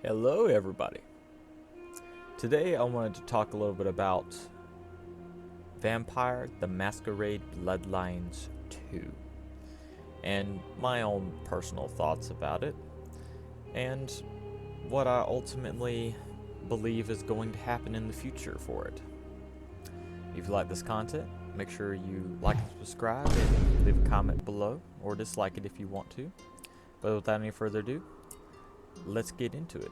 Hello everybody. Today I wanted to talk a little bit about Vampire The Masquerade Bloodlines 2 and my own personal thoughts about it and what I ultimately believe is going to happen in the future for it. If you like this content, make sure you like and subscribe and leave a comment below or dislike it if you want to. But without any further ado, let's get into it.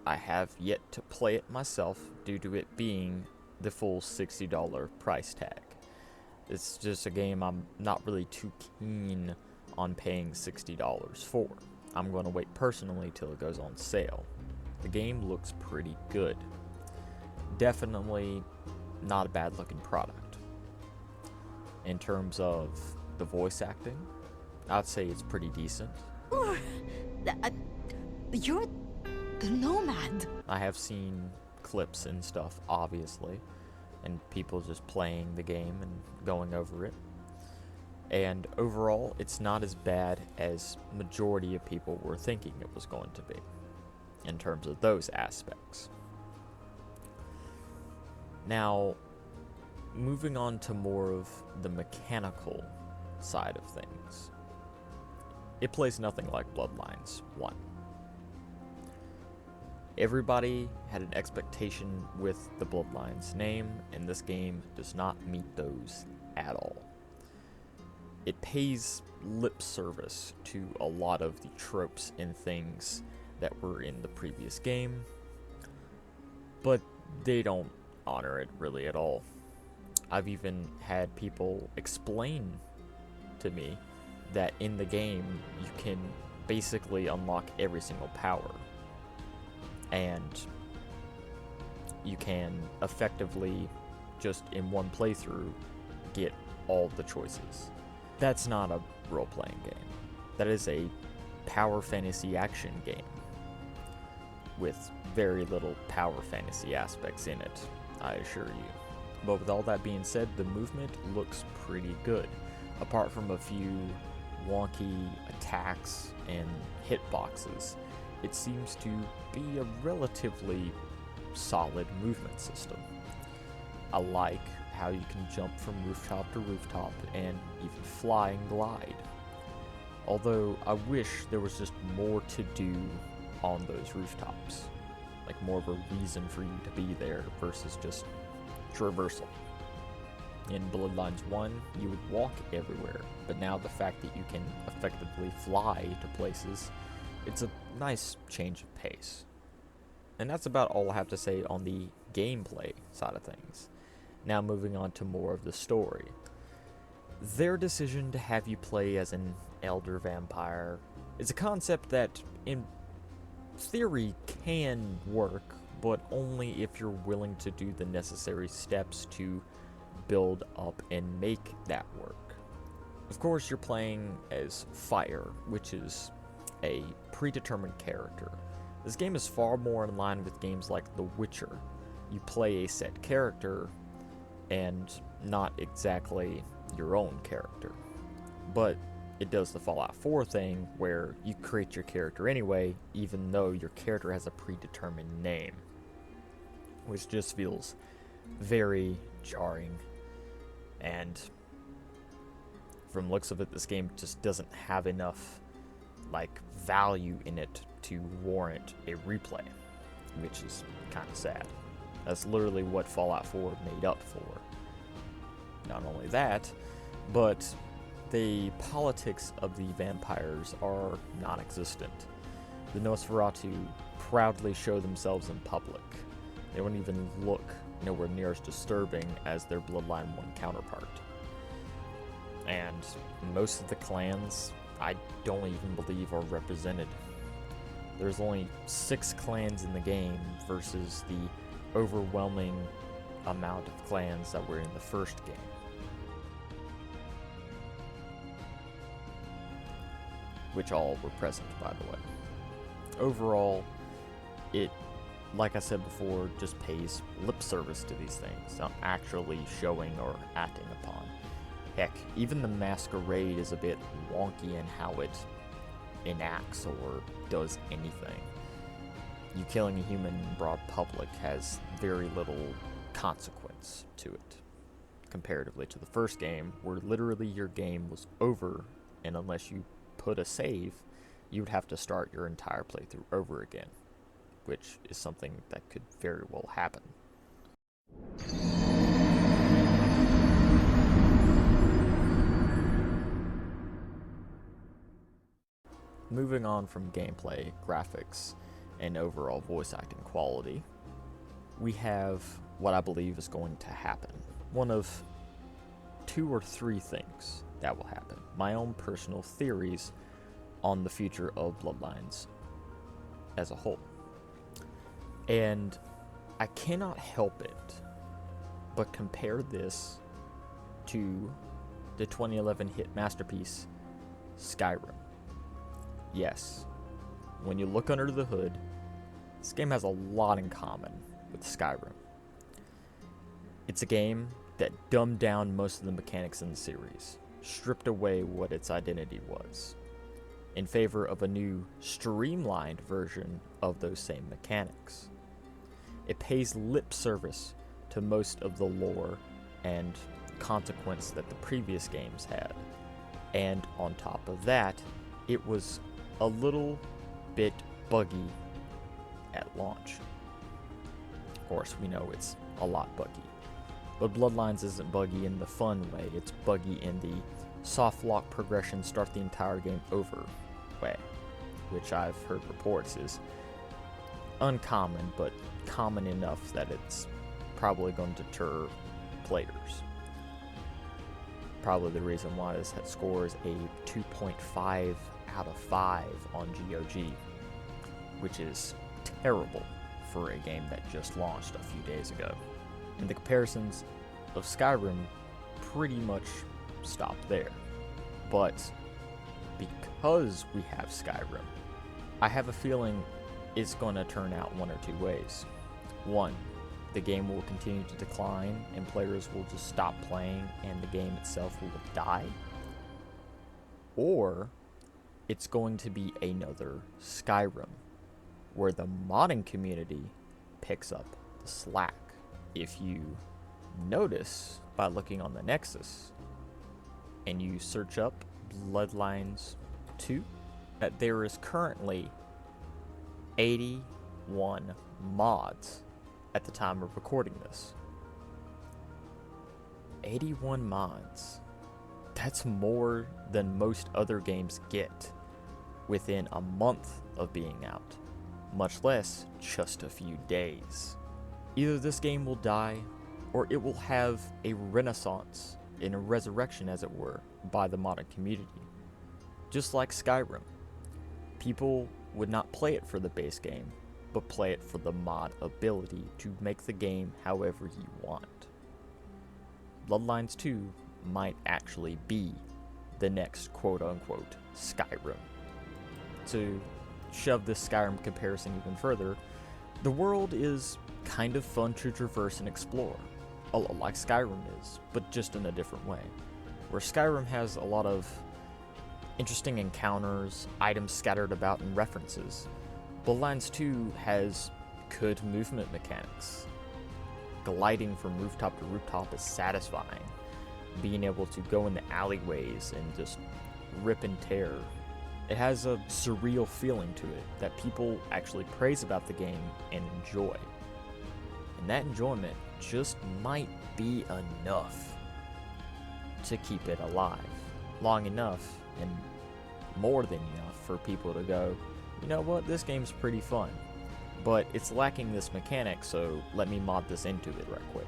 I have yet to play it myself due to it being the full $60 price tag. It's just a game I'm not really too keen on paying $60 for. I'm going to wait personally till it goes on sale. The game looks pretty good. Definitely not a bad looking product. In terms of the voice acting, I'd say it's pretty decent. You're the Nomad. I have seen clips and stuff, obviously, and people just playing the game and going over it. And overall, it's not as bad as majority of people were thinking it was going to be, in terms of those aspects. Now, moving on to more of the mechanical side of things. It plays nothing like Bloodlines 1. Everybody had an expectation with the Bloodlines name, and this game does not meet those at all. It pays lip service to a lot of the tropes and things that were in the previous game, but they don't honor it really at all. I've even had people explain to me that in the game you can basically unlock every single power, and you can effectively just in one playthrough get all the choices. That's not a role-playing game. That is a power fantasy action game with very little power fantasy aspects in it, I assure you. But with all that being said, the movement looks pretty good. Apart from a few wonky attacks and hitboxes, it seems to be a relatively solid movement system. I like how you can jump from rooftop to rooftop and even fly and glide. Although I wish there was just more to do on those rooftops. Like more of a reason for you to be there versus just traversal. In Bloodlines 1, you would walk everywhere, but now the fact that you can effectively fly to places, it's a nice change of pace. And that's about all I have to say on the gameplay side of things. Now moving on to more of the story. Their decision to have you play as an elder vampire is a concept that in theory can work, but only if you're willing to do the necessary steps to build up and make that work. Of course, you're playing as Fire, which is a predetermined character. This game is far more in line with games like The Witcher. You play a set character and not exactly your own character. But it does the Fallout 4 thing where you create your character anyway, even though your character has a predetermined name, which just feels very jarring. And from looks of it, this game just doesn't have enough value in it to warrant a replay, which is kind of sad. That's literally what Fallout 4 made up for. Not only that, but the politics of the vampires are non-existent. The Nosferatu proudly show themselves in public. They won't even look nowhere near as disturbing as their Bloodline 1 counterpart. And most of the clans, I don't even believe are represented. There's only 6 clans in the game versus the overwhelming amount of clans that were in the first game. Which all were present, by the way. Overall, it like I said before, just pays lip service to these things, not actually showing or acting upon. Heck, even the Masquerade is a bit wonky in how it enacts or does anything. You killing a human in broad public has very little consequence to it, comparatively to the first game, where literally your game was over, and unless you put a save, you would have to start your entire playthrough over again, which is something that could very well happen. Moving on from gameplay, graphics, and overall voice acting quality, we have what I believe is going to happen. One of 2 or 3 things that will happen. My own personal theories on the future of Bloodlines as a whole. And I cannot help it but compare this to the 2011 hit masterpiece, Skyrim. Yes, when you look under the hood, this game has a lot in common with Skyrim. It's a game that dumbed down most of the mechanics in the series, stripped away what its identity was, in favor of a new, streamlined version of those same mechanics. It pays lip service to most of the lore and consequence that the previous games had, and on top of that, it was a little bit buggy at launch. Of course, we know it's a lot buggy. But Bloodlines isn't buggy in the fun way, it's buggy in the soft lock progression, start the entire game over way, which I've heard reports is uncommon, but common enough that it's probably going to deter players. Probably the reason why this scores a 2.5 out of 5 on GOG, which is terrible for a game that just launched a few days ago. And the comparisons of Skyrim pretty much stop there. But because we have Skyrim, I have a feeling it's going to turn out one or 2 ways. One, the game will continue to decline and players will just stop playing and the game itself will die. Or it's going to be another Skyrim, where the modding community picks up the slack. If you notice by looking on the Nexus and you search up Bloodlines 2, that there is currently 81 mods at the time of recording this. 81 mods. That's more than most other games get within a month of being out, much less just a few days. Either this game will die, or it will have a renaissance and a resurrection, as it were, by the modded community. Just like Skyrim, people would not play it for the base game, but play it for the mod ability to make the game however you want. Bloodlines 2 might actually be the next quote-unquote Skyrim. To shove this Skyrim comparison even further, the world is kind of fun to traverse and explore, a lot like Skyrim is, but just in a different way. Where Skyrim has a lot of interesting encounters, items scattered about, and references, Bloodlines 2 has good movement mechanics. Gliding from rooftop to rooftop is satisfying. Being able to go into alleyways and just rip and tear. It has a surreal feeling to it that people actually praise about the game and enjoy. And that enjoyment just might be enough to keep it alive long enough and more than enough for people to go, you know what, this game's pretty fun, but it's lacking this mechanic, so let me mod this into it right quick.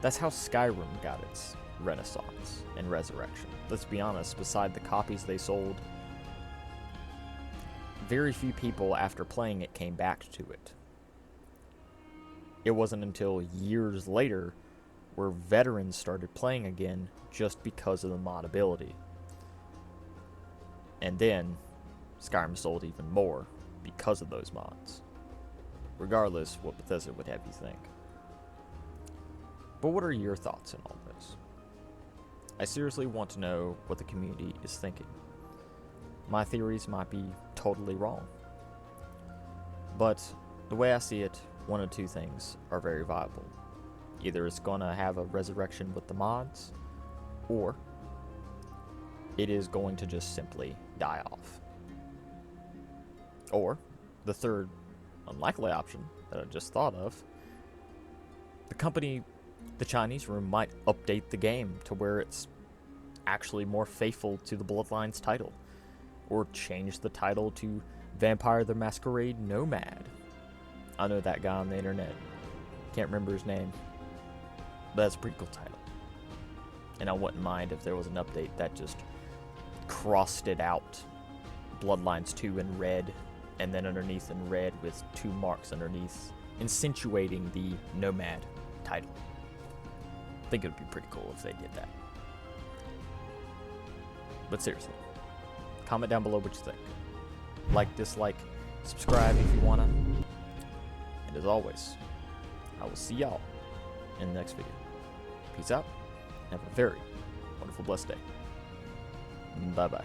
That's how Skyrim got its renaissance and resurrection. Let's be honest, beside the copies they sold, very few people after playing it came back to it. It wasn't until years later where veterans started playing again just because of the mod ability. And then Skyrim sold even more because of those mods. regardless what Bethesda would have you think. But what are your thoughts on all this? I seriously want to know what the community is thinking. My theories might be totally wrong. But the way I see it, one of two things are very viable. Either it's going to have a resurrection with the mods, or it is going to just simply die off. Or, the third unlikely option that I just thought of, the Chinese room might update the game to where it's actually more faithful to the Bloodlines title, or change the title to Vampire the Masquerade Nomad. I know that guy on the internet. Can't remember his name. But that's a pretty cool title. And I wouldn't mind if there was an update that just crossed it out. Bloodlines 2 in red, and then underneath in red with 2 marks underneath, insinuating the Nomad title. I think it would be pretty cool if they did that. But seriously, comment down below what you think. Like, dislike, subscribe if you wanna. And as always, I will see y'all in the next video. Peace out, and have a very wonderful, blessed day. Bye-bye.